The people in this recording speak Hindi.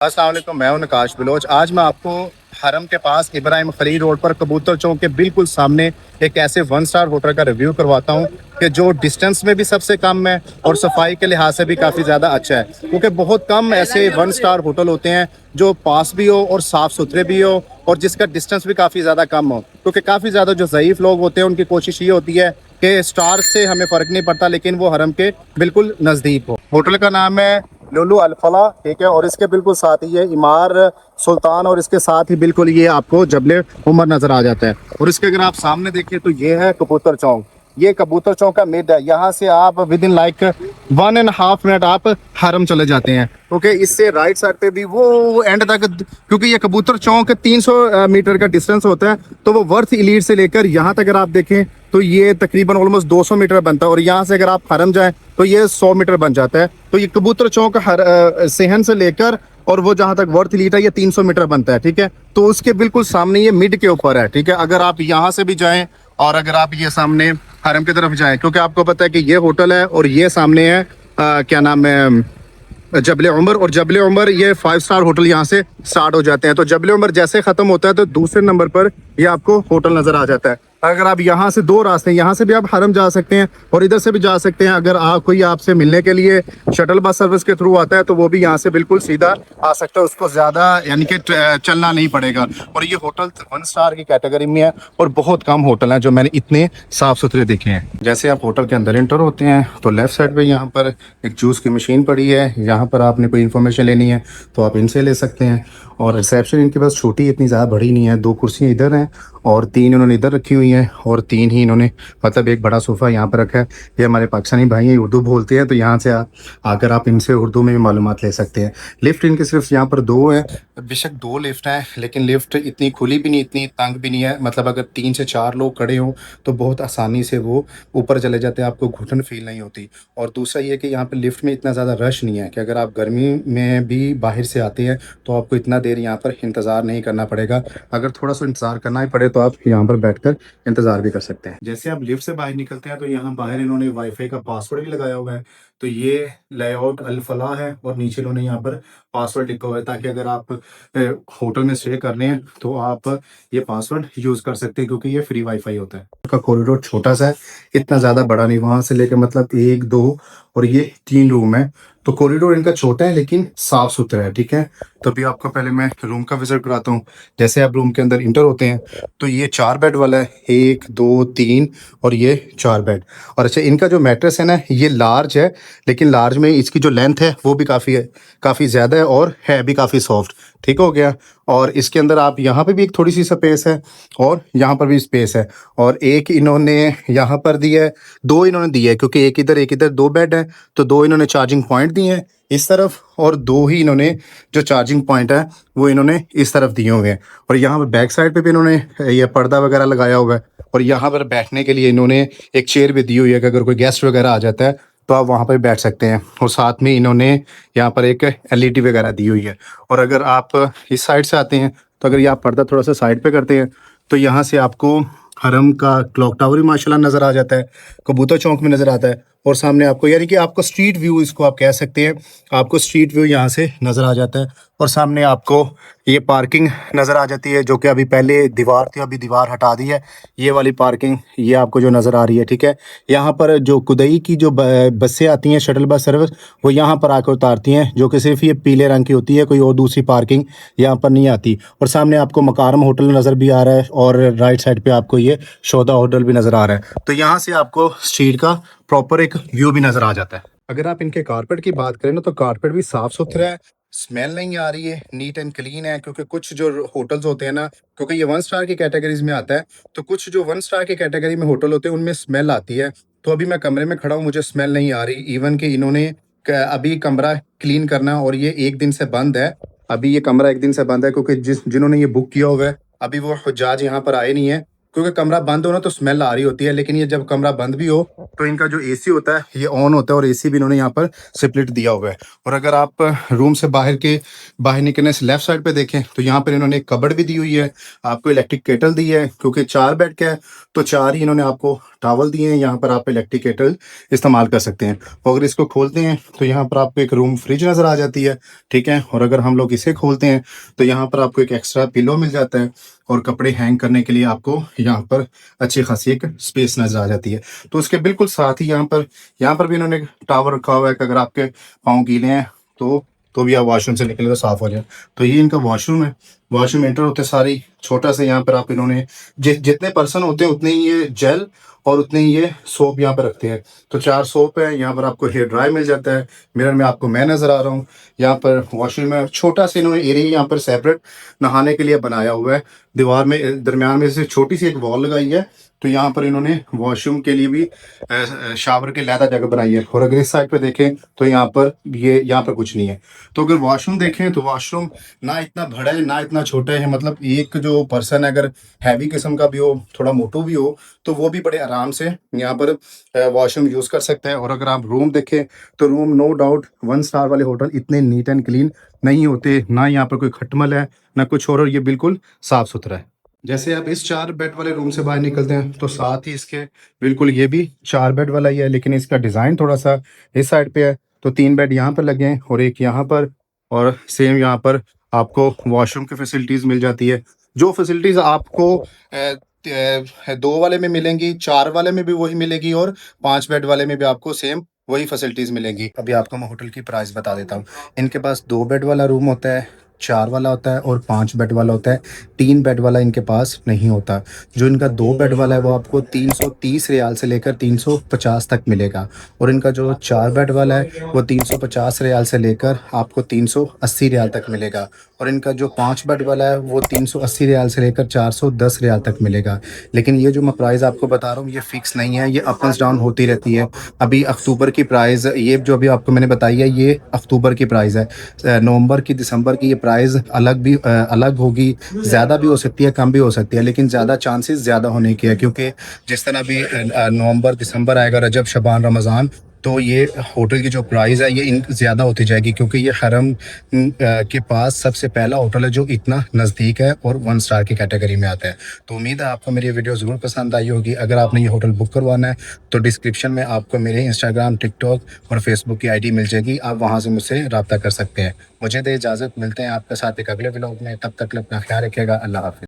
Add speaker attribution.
Speaker 1: अस्सलाम वालेकुम, मैं हूं नकाश बलोच। आज मैं आपको हरम के पास इब्राहिम खलील रोड पर कबूतर चौक के बिल्कुल सामने एक ऐसे वन स्टार होटल का रिव्यू करवाता हूं कि जो डिस्टेंस में भी सबसे कम है और सफाई के लिहाज से भी काफ़ी ज़्यादा अच्छा है, क्योंकि बहुत कम ऐसे वन स्टार होटल होते हैं जो पास भी हो और साफ़ सुथरे भी हो और जिसका डिस्टेंस भी काफ़ी ज़्यादा कम हो। क्योंकि काफ़ी ज़्यादा जो ज़ईफ़ लोग होते हैं उनकी कोशिश ये होती है कि स्टार से हमें फ़र्क नहीं पड़ता, लेकिन वो हरम के बिल्कुल नज़दीक हो। होटल का नाम है लुलु अल-फला, ठीक है। और इसके बिल्कुल साथ ही ये इमार सुल्तान और इसके साथ ही बिल्कुल ये आपको जबले उमर नजर आ जाता है। और इसके अगर आप सामने देखिए तो ये है कबूतर चौक। ये कबूतर चौक का मिड है। यहाँ से आप विद इन लाइक 1.5 मिनट आप हरम चले जाते हैं। ओके, इससे राइट साइड पे भी वो एंड तक, क्योंकि ये कबूतर चौक 300 मीटर का डिस्टेंस होता है, तो वो वर्थ इलीट से लेकर यहाँ तक अगर आप देखें तो ये तकरीबन ऑलमोस्ट 200 मीटर बनता है। और यहाँ से अगर आप हरम जाएं तो ये 100 मीटर बन जाता है। तो ये कबूतर चौक सेहन से लेकर और वो जहां तक वर्थ लीट है ये 300 मीटर बनता है, ठीक है। तो उसके बिल्कुल सामने ये मिड के ऊपर है, ठीक है। अगर आप यहाँ से भी जाएं और अगर आप ये सामने हरम की तरफ जाएं, क्योंकि आपको पता है कि ये होटल है और ये सामने है क्या नाम है, जबले उमर। और जबले उमर ये 5 स्टार होटल यहाँ से स्टार्ट हो जाते हैं। तो जबले उमर जैसे खत्म होता है तो दूसरे नंबर पर ये आपको होटल नजर आ जाता है। अगर आप यहाँ से दो रास्ते हैं, यहाँ से भी आप हरम जा सकते हैं और इधर से भी जा सकते हैं। अगर कोई आपसे मिलने के लिए शटल बस सर्विस के थ्रू आता है तो वो भी यहाँ से बिल्कुल सीधा आ सकता है, उसको ज्यादा यानी कि चलना नहीं पड़ेगा। और ये होटल 1 स्टार की कैटेगरी में है और बहुत कम होटल हैं जो मैंने इतने साफ सुथरे देखे हैं। जैसे आप होटल के अंदर एंटर होते हैं तो लेफ्ट साइड पे यहाँ पर एक जूस की मशीन पड़ी है। यहाँ पर आपने कोई इन्फॉर्मेशन लेनी है तो आप इनसे ले सकते हैं। और रिसेप्शन इनके पास छोटी, इतनी ज़्यादा बड़ी नहीं है। 2 कुर्सियाँ इधर हैं और 3 इन्होंने इधर रखी हुई हैं और 3 ही इन्होंने, मतलब एक बड़ा सोफ़ा यहाँ पर रखा है। ये हमारे पाकिस्तानी भाई हैं, उर्दू बोलते हैं, तो यहाँ से आकर आप इनसे उर्दू में भी मालूमात ले सकते हैं। लिफ्ट इनके सिर्फ यहाँ पर 2 है। बेशक 2 लिफ्ट हैं, लेकिन लिफ्ट इतनी खुली भी नहीं, इतनी तंग भी नहीं है। मतलब अगर 3 से 4 लोग खड़े हों तो बहुत आसानी से वो ऊपर चले जाते हैं, आपको घुटन फील नहीं होती। और दूसरा ये कि यहाँ पे लिफ्ट में इतना ज़्यादा रश नहीं है कि अगर आप गर्मी में भी बाहर से आते हैं तो आपको इतना देर यहाँ पर इंतज़ार नहीं करना पड़ेगा। अगर थोड़ा सा इंतज़ार करना ही पड़े तो आप यहाँ पर बैठकर इंतज़ार भी कर सकते हैं। जैसे आप लिफ्ट से बाहर निकलते हैं तो यहाँ बाहर इन्होंने वाईफाई का पासवर्ड भी लगाया हुआ है। तो ये लेआउट अल फलाह है और नीचे इन्होंने यहाँ पर पासवर्ड लिखा हुआ है, ताकि अगर आप होटल में स्टे कर रहे हैं तो आप ये पासवर्ड यूज़ कर सकते हैं, क्योंकि ये फ्री वाईफाई होता है। का कॉरिडोर छोटा सा है, इतना ज़्यादा बड़ा नहीं। वहाँ से लेकर मतलब 1 2 और ये 3 रूम है। तो कॉरिडोर इनका छोटा है लेकिन साफ सुथरा है, ठीक है। तो अभी आपको पहले मैं रूम का विजिट कराता हूँ। जैसे आप रूम के अंदर इंटर होते हैं तो ये 4 बेड वाला है, 1 2 3 और ये 4 बेड। और अच्छा, इनका जो मैट्रेस है ना ये लार्ज है, लेकिन लार्ज में इसकी जो लेंथ है वो भी काफ़ी ज़्यादा है और है भी काफ़ी सॉफ्ट, ठीक हो गया। और इसके अंदर आप यहाँ पे भी एक थोड़ी सी स्पेस है और यहाँ पर भी स्पेस है। और एक इन्होंने यहाँ पर दिया है, 2 इन्होंने दिया है, क्योंकि एक इधर 2 बेड है, तो 2 इन्होंने चार्जिंग पॉइंट दिए हैं इस तरफ और 2 ही इन्होंने जो चार्जिंग पॉइंट है वो इन्होंने इस तरफ दिए हुए हैं। और यहाँ पर बैक साइड पे भी इन्होंने ये पर्दा वगैरह लगाया हुआ है। और यहाँ पर बैठने के लिए इन्होंने एक चेयर भी दी हुई है कि अगर कोई गेस्ट वगैरह आ जाता है तो आप वहाँ पर बैठ सकते हैं। और साथ में इन्होंने यहाँ पर एक एलईडी वगैरह दी हुई है। और अगर आप इस साइड से आते हैं तो अगर ये आप पर्दा थोड़ा सा साइड पे करते हैं तो यहाँ से आपको हरम का क्लॉक टावर भी माशाल्लाह नज़र आ जाता है, कबूतर चौक में नज़र आता है। और सामने आपको, यानी कि आपको स्ट्रीट व्यू, इसको आप कह सकते हैं, आपको स्ट्रीट व्यू यहाँ से नज़र आ जाता है। और सामने आपको ये पार्किंग नज़र आ जाती है, जो कि अभी पहले दीवार थी, अभी दीवार हटा दी है। ये वाली पार्किंग ये आपको जो नज़र आ रही है, ठीक है। यहाँ पर जो कुदई की जो बसें आती हैं, शटल बस सर्विस, वो यहाँ पर आकर उतारती हैं, जो कि सिर्फ ये पीले रंग की होती है, कोई और दूसरी पार्किंग यहाँ पर नहीं आती। और सामने आपको मकारम होटल नज़र भी आ रहा है और राइट साइड पे आपको ये शोदा होटल भी नज़र आ रहा है। तो यहाँ से आपको स्ट्रीट का प्रॉपर एक व्यू भी नज़र आ जाता है। अगर आप इनके कारपेट की बात करें ना तो कारपेट भी साफ़ सुथरा है, स्मेल नहीं आ रही है, नीट एंड क्लीन है। क्योंकि कुछ जो होटल्स होते हैं ना, क्योंकि ये 1 स्टार की कैटेगरीज में आता है, तो कुछ जो 1 स्टार की कैटेगरी में होटल होते हैं उनमें स्मेल आती है। तो अभी मैं कमरे में खड़ा हूँ, मुझे स्मेल नहीं आ रही। इवन कि इन्होंने अभी कमरा क्लीन करना और ये 1 दिन से बंद है। अभी ये कमरा 1 दिन से बंद है क्योंकि जिन्होंने ये बुक किया हुआ है, अभी वो हुज्जाज यहाँ पर आए नहीं है। क्योंकि कमरा बंद हो ना तो स्मेल आ रही होती है, लेकिन ये जब कमरा बंद भी हो तो इनका जो एसी होता है ये ऑन होता है, और एसी भी इन्होंने यहाँ पर स्प्लिट दिया हुआ है। और अगर आप रूम से बाहर निकलने से लेफ्ट साइड पे देखें तो यहाँ पर इन्होंने एक कबर्ड भी दी हुई है, आपको इलेक्ट्रिक केटल दी है, क्योंकि 4 बेड का है तो 4 ही इन्होंने आपको टावल दिए हैं। यहाँ पर आप इलेक्ट्रिक केटल इस्तेमाल कर सकते हैं। और अगर इसको खोलते हैं तो यहाँ पर आपको एक रूम फ्रिज नज़र आ जाती है, ठीक है। और अगर हम लोग इसे खोलते हैं तो यहाँ पर आपको एक एक्स्ट्रा पिलो मिल जाता है, और कपड़े हैंग करने के लिए आपको यहाँ पर अच्छी खासी एक स्पेस नजर आ जाती है। तो उसके बिल्कुल साथ ही यहाँ पर भी इन्होंने एक टावर रखा हुआ है कि अगर आपके पाँव गीले हैं तो भी आप वॉशरूम से निकले तो साफ हो जाए। तो ये इनका वॉशरूम है। वॉशरूम एंटर होते सारी छोटा सा यहाँ पर आप इन्होंने जितने पर्सन होते हैं उतने ही ये जेल और उतने ही ये सोप यहाँ पर रखते हैं। तो 4 सोप है, यहाँ पर आपको हेयर ड्राई मिल जाता है। मिरर में आपको मैं नज़र आ रहा हूँ। यहाँ पर वॉशरूम में छोटा सा इन्होंने एरिया यहाँ पर सेपरेट नहाने के लिए बनाया हुआ है। दीवार में दरमियान में से छोटी सी एक वॉल लगाई है, तो यहाँ पर इन्होंने वॉशरूम के लिए भी शावर के लहदा जगह बनाई है। और अगर इस साइड पे देखें तो यहाँ पर कुछ नहीं है। तो अगर वॉशरूम देखें तो वॉशरूम ना इतना बड़ा है ना इतना छोटा है, मतलब एक जो पर्सन अगर हैवी किस्म का भी हो, थोड़ा मोटू भी हो, तो वो भी बड़े आराम से यहाँ पर वॉशरूम यूज़ कर सकते हैं। और अगर आप रूम देखें तो रूम नो डाउट 1 स्टार वाले होटल इतने नीट एंड क्लीन नहीं होते, ना यहाँ पर कोई खटमल है ना कुछ और ये बिल्कुल साफ सुथरा है। जैसे आप इस 4 बेड वाले रूम से बाहर निकलते हैं तो साथ ही इसके बिल्कुल ये भी 4 बेड वाला ही है, लेकिन इसका डिज़ाइन थोड़ा सा इस साइड पे है। तो 3 बेड यहाँ पर लगे हैं और एक यहाँ पर, और सेम यहाँ पर आपको वॉशरूम की फैसिलिटीज़ मिल जाती है। जो फैसिलिटीज़ आपको 2 वाले में मिलेंगी, 4 वाले में भी वही मिलेगी, और 5 बेड वाले में भी आपको सेम वही फैसिलिटीज़ मिलेंगी। अभी आपको मैं होटल की प्राइस बता देता हूँ। इनके पास 2 बेड वाला रूम होता है, 4 वाला होता है और 5 बेड वाला होता है। 3 बेड वाला इनके पास नहीं होता। जो इनका 2 बेड वाला है वो आपको 330 रियाल से लेकर 350 तक मिलेगा, और इनका जो 4 बेड वाला है वो 350 रियाल से लेकर आपको 380 रियाल तक मिलेगा, और इनका जो 5 बेड वाला है वो 380 रियाल से लेकर 410 रियाल तक मिलेगा। लेकिन ये जो मैं प्राइस आपको बता रहा हूँ ये फ़िक्स नहीं है, ये अप एंड डाउन होती रहती है। अभी अक्टूबर की प्राइस ये जो अभी आपको मैंने बताई है ये अक्टूबर की प्राइस है। नवंबर की, दिसंबर की ये प्राइस अलग होगी, ज़्यादा भी हो सकती है कम भी हो सकती है, लेकिन ज़्यादा चांसेस ज़्यादा होने के है, क्योंकि जिस तरह अभी नवंबर दिसंबर आएगा, रजब शबान रमज़ान, तो ये होटल की जो प्राइस है ये ज़्यादा होती जाएगी, क्योंकि ये हरम के पास सबसे पहला होटल है जो इतना नज़दीक है और 1 स्टार की कैटेगरी में आता है। तो उम्मीद है आपको मेरी वीडियो ज़रूर पसंद आई होगी। अगर आपने ये होटल बुक करवाना है तो डिस्क्रिप्शन में आपको मेरे इंस्टाग्राम, टिकटॉक और फेसबुक की आईडी मिल जाएगी, आप वहाँ से मुझसे रब्ता कर सकते हैं। मुझे दे इजाज़त, मिलते हैं आपके साथ एक अगले व्लॉग में। तब तक अपना ख्याल रखिएगा। अल्लाह हाफ़िज़।